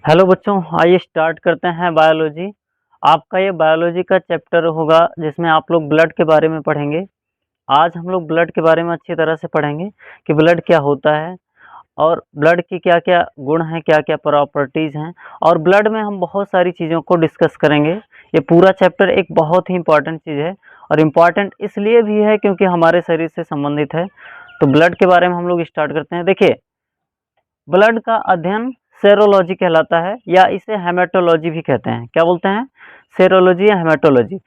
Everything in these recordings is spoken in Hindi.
हेलो बच्चों, आइए स्टार्ट करते हैं बायोलॉजी। आपका ये बायोलॉजी का चैप्टर होगा जिसमें आप लोग ब्लड के बारे में पढ़ेंगे। आज हम लोग ब्लड के बारे में अच्छी तरह से पढ़ेंगे कि ब्लड क्या होता है और ब्लड की क्या-क्या गुण हैं, क्या-क्या प्रॉपर्टीज़ हैं और ब्लड में हम बहुत सारी चीज़ों को डिस्कस करेंगे। ये पूरा चैप्टर एक बहुत ही इम्पोर्टेंट चीज़ है और इम्पोर्टेंट इसलिए भी है क्योंकि हमारे शरीर से संबंधित है। तो ब्लड के बारे में हम लोग स्टार्ट करते हैं। देखिए, ब्लड का अध्ययन सेरोलॉजी कहलाता है या इसे हेमेटोलॉजी भी कहते हैं। क्या बोलते हैं? सेरोलॉजी या हेमेटोलॉजी।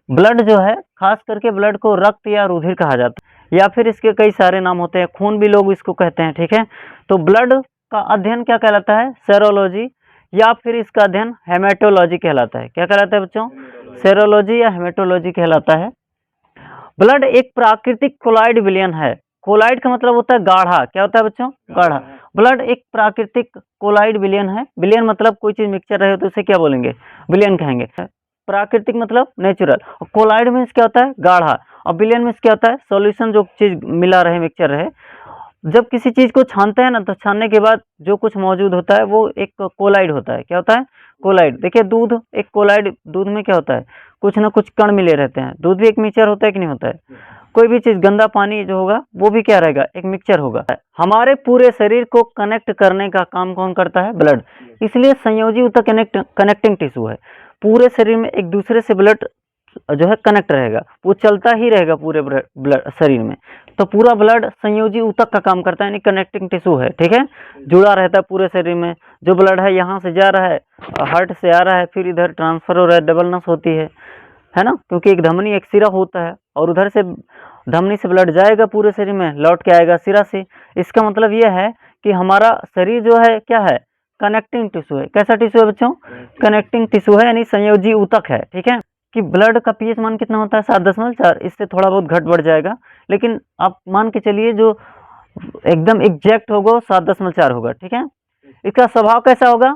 ब्लड जो है, खास करके ब्लड को रक्त या रुधिर कहा जाता है या फिर इसके कई सारे नाम होते हैं, खून भी लोग इसको कहते हैं, ठीक है। तो ब्लड का अध्ययन क्या कहलाता है? सेरोलॉजी या फिर इसका अध्ययन हेमेटोलॉजी कहलाता है। क्या कहलाता है बच्चों? सेरोलॉजी या हेमेटोलॉजी कहलाता है। ब्लड एक प्राकृतिक कोलाइड विलयन है। कोलाइड का मतलब होता है गाढ़ा। क्या होता है बच्चों? गाढ़ा। ब्लड एक प्राकृतिक कोलाइड विलयन है। विलयन मतलब कोई चीज मिक्सचर रहे तो उसे क्या बोलेंगे? विलयन कहेंगे। प्राकृतिक मतलब नेचुरल। कोलाइड मीन्स क्या होता है? गाढ़ा। और विलयन मीन्स क्या होता है? सॉल्यूशन, जो चीज मिला रहे, मिक्सचर रहे। जब किसी चीज को छानते हैं ना, तो छानने के बाद जो कुछ मौजूद होता है वो एक कोलाइड होता है। क्या होता है? कोलाइड। देखिए, दूध एक कोलाइड, दूध में क्या होता है? कुछ ना कुछ कण मिले रहते हैं। दूध भी एक मिक्सचर होता है कि नहीं होता है? कोई भी चीज, गंदा पानी जो होगा वो भी क्या रहेगा? एक मिक्सचर होगा। हमारे पूरे शरीर को कनेक्ट करने का काम कौन करता है? ब्लड। इसलिए संयोजी ऊतक कनेक्टिंग टिश्यू है। पूरे शरीर में एक दूसरे से ब्लड जो है कनेक्ट रहेगा, वो चलता ही रहेगा पूरे ब्लड शरीर में। तो पूरा ब्लड संयोजी ऊतक का काम करता है, यानी कनेक्टिंग टिश्यू है, ठीक है। जुड़ा रहता है पूरे शरीर में। जो ब्लड है यहाँ से जा रहा है, हार्ट से आ रहा है, फिर इधर ट्रांसफर हो रहा है, डबल नस होती है ना, क्योंकि एक धमनी एक सिरा होता है और उधर से धमनी से ब्लड जाएगा पूरे शरीर में, लौट के आएगा सिरा से। इसका मतलब यह है कि हमारा शरीर जो है क्या है? कनेक्टिंग टिश्यू है। कैसा टिश्यू है बच्चों? कनेक्टिंग टिश्यू है, यानी संयोजी ऊतक है, ठीक है। कि ब्लड का पीएच मान कितना होता है? 7.4। इससे थोड़ा बहुत घट बढ़ जाएगा, लेकिन आप मान के चलिए जो एकदम एग्जैक्ट होगा 7.4 होगा, ठीक है। इसका स्वभाव कैसा होगा?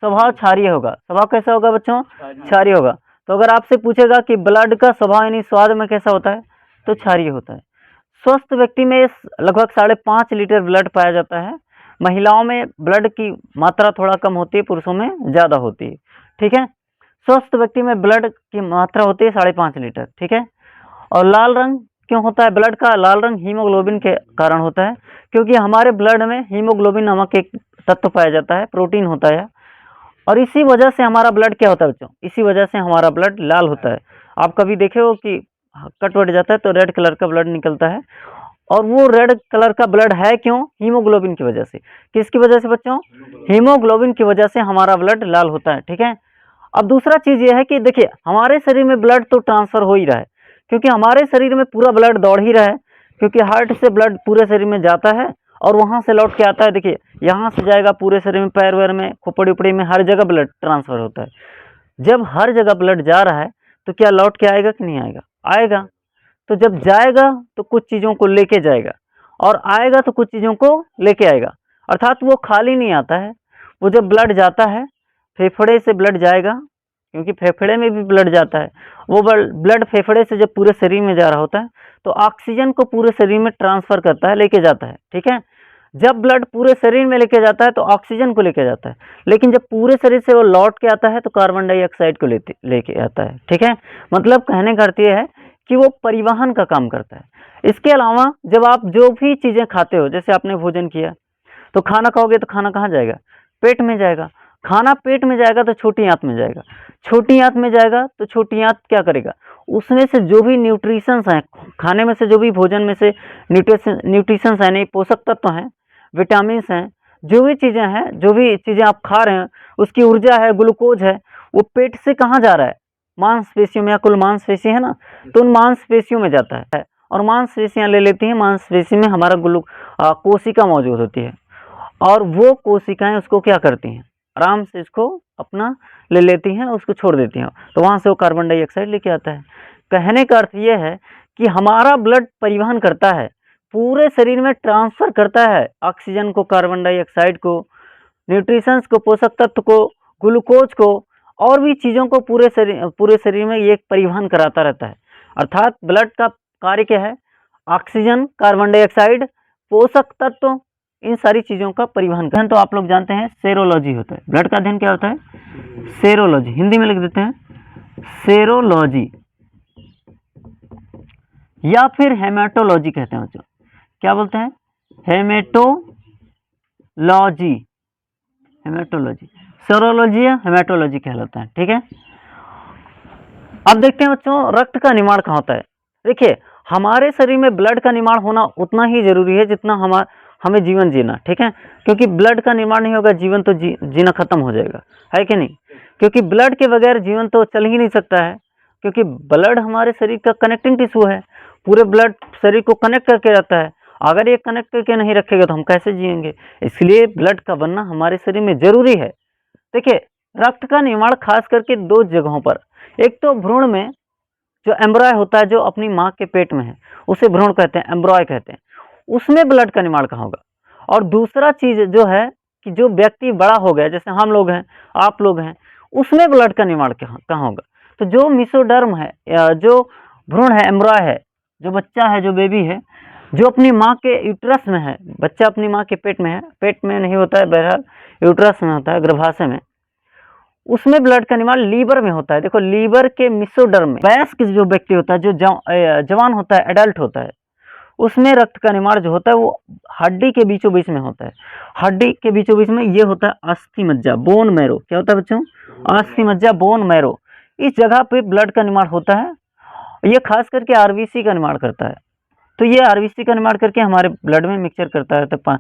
स्वभाव क्षारीय होगा। स्वभाव कैसा होगा बच्चों? क्षारीय होगा। तो अगर आपसे पूछेगा कि ब्लड का स्वभाव यानी स्वाद में कैसा होता है, तो क्षारीय होता है। स्वस्थ व्यक्ति में लगभग 5.5 लीटर ब्लड पाया जाता है। महिलाओं में ब्लड की मात्रा थोड़ा कम होती है, पुरुषों में ज्यादा होती है, ठीक है। स्वस्थ व्यक्ति में ब्लड की मात्रा होती है 5.5 लीटर, ठीक है। और लाल रंग क्यों होता है ब्लड का? लाल रंग हीमोग्लोबिन के कारण होता है, क्योंकि हमारे ब्लड में हीमोग्लोबिन नामक एक तत्व पाया जाता है, प्रोटीन होता है। और इसी वजह से हमारा ब्लड क्या होता है बच्चों? इसी वजह से हमारा ब्लड लाल होता है। आप कभी देखे हो कि कट वट जाता है तो रेड कलर का ब्लड निकलता है, और वो रेड कलर का ब्लड है क्यों? हीमोग्लोबिन की वजह से। किसकी वजह से बच्चों? हीमोग्लोबिन की वजह से हमारा ब्लड लाल होता है, ठीक है। अब दूसरा चीज ये है कि देखिए, हमारे शरीर में ब्लड तो ट्रांसफर हो ही रहा है, क्योंकि हमारे शरीर में पूरा ब्लड दौड़ ही रहा है, क्योंकि हार्ट से ब्लड पूरे शरीर में जाता है और वहां से लौट के आता है। देखिए, यहाँ से जाएगा पूरे शरीर में, पैर वैर में, खोपड़ी उपड़ी में, हर जगह ब्लड ट्रांसफर होता है। जब हर जगह ब्लड जा रहा है तो क्या लौट के आएगा कि नहीं आएगा? आएगा। तो जब जाएगा तो कुछ चीजों को लेके जाएगा, और आएगा तो कुछ चीजों को लेके आएगा। अर्थात वो खाली नहीं आता है। वो जब ब्लड जाता है, फेफड़े से ब्लड जाएगा, क्योंकि फेफड़े में भी ब्लड जाता है। वो ब्लड फेफड़े से जब पूरे शरीर में जा रहा होता है तो ऑक्सीजन को पूरे शरीर में ट्रांसफर करता है, लेके जाता है, ठीक है। जब ब्लड पूरे शरीर में लेके जाता है तो ऑक्सीजन को लेके जाता है, लेकिन जब पूरे शरीर से वो लौट के आता है तो कार्बन डाइऑक्साइड को लेके आता है, ठीक है। मतलब कहने का अर्थ ये है कि वो परिवहन का काम करता है। इसके अलावा जब आप जो भी चीजें खाते हो, जैसे आपने भोजन किया तो खाना खाओगे तो खाना कहाँ जाएगा? पेट में जाएगा। खाना पेट में जाएगा तो छोटी आंत में जाएगा। छोटी आंत में जाएगा तो छोटी आंत क्या करेगा? उसमें से जो भी न्यूट्रिशंस हैं, खाने में से जो भी भोजन में से न्यूट्रिशंस है, नहीं पोषक तत्व हैं, विटामिन हैं, जो भी चीजें हैं, जो भी चीजें आप खा रहे हैं, उसकी ऊर्जा है, ग्लूकोज है, वो पेट से कहाँ जा रहा है? मांसपेशियों में, या कुल मांसपेशी है ना, तो उन मांसपेशियों में जाता है और मांसपेशियां ले लेती हैं। मांसपेशी में हमारा कोशिका मौजूद होती है, और वो कोशिकाएं उसको क्या करती हैं? आराम से इसको अपना ले लेती हैं, उसको छोड़ देती हैं, तो वहां से वो कार्बन डाइऑक्साइड लेके आता है। कहने का अर्थ ये है कि हमारा ब्लड परिवहन करता है, पूरे शरीर में ट्रांसफर करता है ऑक्सीजन को, कार्बन डाइऑक्साइड को, न्यूट्रिशंस को, पोषक तत्व को, ग्लूकोज को, और भी चीजों को पूरे शरीर में ये परिवहन कराता रहता है। अर्थात ब्लड का कार्य क्या है? ऑक्सीजन, कार्बन डाइऑक्साइड, पोषक तत्व इन सारी चीज़ों का परिवहन करता है। तो आप लोग जानते हैं सेरोलॉजी होता है, ब्लड का अध्ययन क्या होता है? सेरोलॉजी, हिंदी में लिख देते हैं सेरोलॉजी, या फिर हेमेटोलॉजी कहते हैं बच्चों। क्या बोलते हैं? हेमेटोलॉजी, हेमेटोलॉजी, सेरोलॉजी या हेमेटोलॉजी कहलाता है, ठीक है। अब देखते हैं बच्चों रक्त का निर्माण कहाँ होता है। देखिए हमारे शरीर में ब्लड का निर्माण होना उतना ही जरूरी है जितना हमें जीवन जीना, ठीक है। क्योंकि ब्लड का निर्माण नहीं होगा जीवन तो जीना खत्म हो जाएगा, है कि नहीं? क्योंकि ब्लड के बगैर जीवन तो चल ही नहीं सकता है, क्योंकि ब्लड हमारे शरीर का कनेक्टिंग टिश्यू है, पूरे ब्लड शरीर को कनेक्ट करके रखता है। अगर ये कनेक्ट करके नहीं रखेगा तो हम कैसे जिएंगे? इसलिए ब्लड का बनना हमारे शरीर में जरूरी है। देखिए रक्त का निर्माण खास करके 2 जगहों पर, एक तो भ्रूण में जो एम्ब्रॉय होता है जो अपनी माँ के पेट में है उसे भ्रूण कहते हैं, एम्ब्रॉय कहते हैं, उसमें ब्लड का निर्माण कहाँ होगा। और दूसरा चीज जो है कि जो व्यक्ति बड़ा हो गया, जैसे हम लोग हैं, आप लोग हैं, उसमें ब्लड का निर्माण कहाँ होगा। तो जो मिसोडर्म है या जो भ्रूण है, एम्ब्रॉय है, जो बच्चा है, जो बेबी है, जो अपनी माँ के यूट्रस में है, बच्चा अपनी माँ के पेट में है, पेट में नहीं होता है, बहरहाल यूट्रस में होता है, गर्भाशय में, उसमें ब्लड का निर्माण लीवर में होता है। देखो लीवर के मिसोडर्म में वयस्क जो व्यक्ति होता है, जो जवान होता है, एडल्ट होता है, उसमें रक्त का निर्माण जो होता है वो हड्डी के बीचों बीच में होता है। हड्डी के बीचों बीच में ये होता है अस्थि मज्जा, बोन मैरो। क्या होता है बच्चों? अस्थि मज्जा, बोन मैरो, इस जगह पे ब्लड का निर्माण होता है। ये खास करके आरबीसी का निर्माण करता है। तो ये आरबीसी का निर्माण करके हमारे ब्लड में मिक्सचर करता रहता है,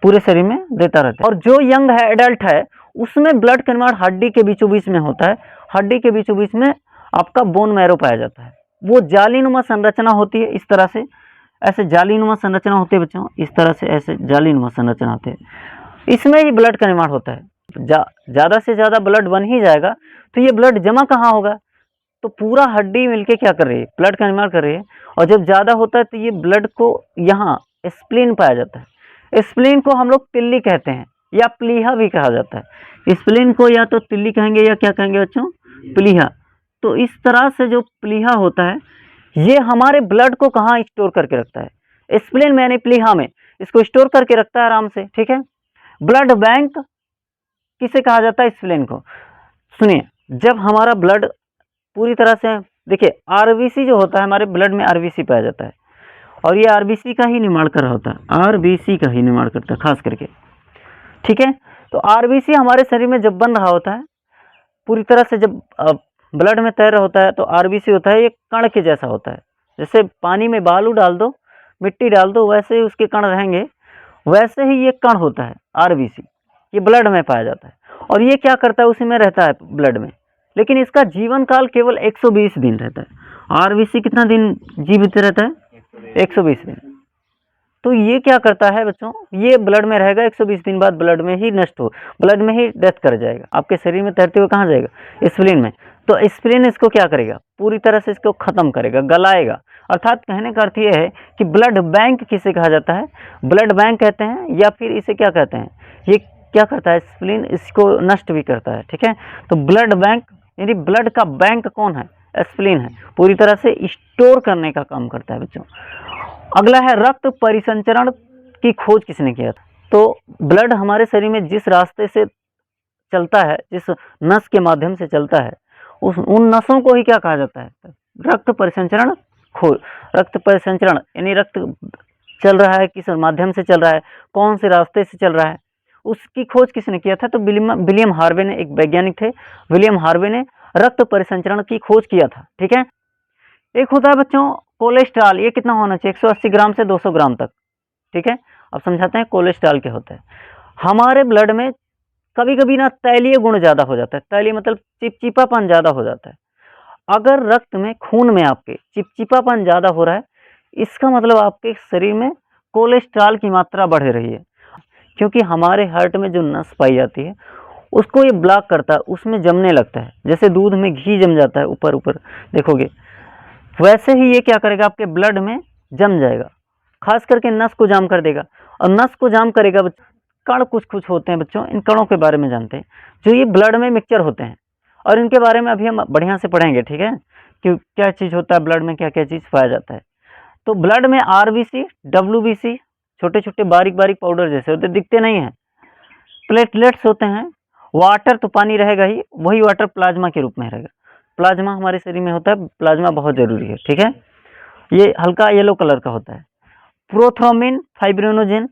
पूरे शरीर में देता रहता है। और जो यंग है, एडल्ट है, उसमें ब्लड का निर्माण हड्डी के बीचों बीच में होता है। हड्डी के बीचों बीच में आपका बोन मैरो पाया जाता है। वो जालीनुमा संरचना होती है, इस तरह से, ऐसे जालीनुमा संरचना होती है बच्चों, इस तरह से ऐसे जालीनुमा संरचना होती है, इसमें ही ब्लड का निर्माण होता है। ज़्यादा से ज़्यादा ब्लड बन ही जाएगा तो ये ब्लड जमा कहाँ होगा? तो पूरा हड्डी मिलके क्या कर रही है? ब्लड का निर्माण कर रही है। और जब ज़्यादा होता है तो ये ब्लड को यहाँ स्प्लीन पाया जाता है। स्प्लीन को हम लोग तिल्ली कहते हैं या प्लीहा भी कहा जाता है। स्प्लीन को या तो तिल्ली कहेंगे या क्या कहेंगे बच्चों? प्लीहा। तो इस तरह से जो प्लीहा होता है ये हमारे ब्लड को कहाँ स्टोर करके रखता है? स्प्लीन में यानी प्लीहा में इसको स्टोर करके रखता है आराम से, ठीक है। ब्लड बैंक किसे कहा जाता है? स्प्लीन को। सुनिए, जब हमारा ब्लड पूरी तरह से, देखिए आरबीसी जो होता है, हमारे ब्लड में आरबीसी पाया जाता है और ये आरबीसी का ही निर्माण कर रहा होता है, आरबीसी का ही निर्माण करता है खास करके, ठीक है। तो आरबीसी हमारे शरीर में जब बन रहा होता है, पूरी तरह से जब ब्लड में तैर रहा होता है, तो आरबीसी होता है, ये कण के जैसा होता है। जैसे पानी में बालू डाल दो, मिट्टी डाल दो, वैसे ही उसके कण रहेंगे, वैसे ही ये कण होता है आरबीसी। ये ब्लड में पाया जाता है और ये क्या करता है? उसी में रहता है ब्लड में, लेकिन इसका जीवन काल केवल 120 दिन रहता है। आरबीसी कितना दिन जीवित रहता है? 120 दिन। तो ये क्या करता है बच्चों? ये ब्लड में रहेगा, 120 दिन बाद ब्लड में ही नष्ट हो, ब्लड में ही डेथ कर जाएगा। आपके शरीर में तैरते हुए कहाँ जाएगा? स्प्लीन में। तो स्प्लीन इसको क्या करेगा? पूरी तरह से इसको खत्म करेगा, गलाएगा। अर्थात कहने का अर्थ ये है कि ब्लड बैंक किसे कहा जाता है? ब्लड बैंक कहते हैं, या फिर इसे क्या कहते हैं? ये क्या करता है? स्प्लीन इसको नष्ट भी करता है, ठीक है। तो ब्लड बैंक यानी ब्लड का बैंक कौन है? स्प्लीन है, पूरी तरह से स्टोर करने का काम करता है बच्चों। अगला है रक्त परिसंचरण की खोज किसने किया था? तो ब्लड हमारे शरीर में जिस रास्ते से चलता है, जिस नस के माध्यम से चलता है, उन नसों को ही क्या कहा जाता है? रक्त परिसंचरण खोज। रक्त परिसंचरण यानी रक्त चल रहा है, किस माध्यम से चल रहा है, कौन से रास्ते से चल रहा है, उसकी खोज किसने किया था? तो विलियम हार्वे ने, एक वैज्ञानिक थे, विलियम हार्वे ने रक्त परिसंचरण की खोज किया था, ठीक है। एक होता है बच्चों कोलेस्ट्रॉल, ये कितना होना चाहिए? 180 ग्राम से 200 ग्राम तक, ठीक है। अब समझाते हैं कोलेस्ट्रॉल क्या होता है। हमारे ब्लड में कभी कभी ना तैलीय गुण ज़्यादा हो जाता है, तैलीय मतलब चिपचिपापन ज़्यादा हो जाता है। अगर रक्त में, खून में आपके चिपचिपापन ज़्यादा हो रहा है, इसका मतलब आपके शरीर में कोलेस्ट्रॉल की मात्रा बढ़ रही है, क्योंकि हमारे हार्ट में जो नस पाई जाती है उसको ये ब्लॉक करता है, उसमें जमने लगता है। जैसे दूध में घी जम जाता है ऊपर ऊपर, देखोगे, वैसे ही ये क्या करेगा? आपके ब्लड में जम जाएगा, खास करके नस को जाम कर देगा। और नस को जाम करेगा बच्चों, कण कुछ कुछ होते हैं बच्चों, इन कणों के बारे में जानते हैं, जो ये ब्लड में मिक्सचर होते हैं, और इनके बारे में अभी हम बढ़िया से पढ़ेंगे, ठीक है, कि क्या चीज़ होता है ब्लड में, क्या क्या चीज़ पाया जाता है। तो ब्लड में आरबीसी, डब्ल्यूबीसी, छोटे छोटे बारीक बारीक पाउडर जैसे होते, दिखते नहीं हैं। प्लेटलेट्स होते हैं, वाटर तो पानी रहेगा ही, वही वाटर प्लाज्मा के रूप में रहेगा। प्लाज्मा हमारे शरीर में होता है, प्लाज्मा बहुत जरूरी है, ठीक है। ये हल्का येलो कलर का होता है। Prothrombin, fibrinogen,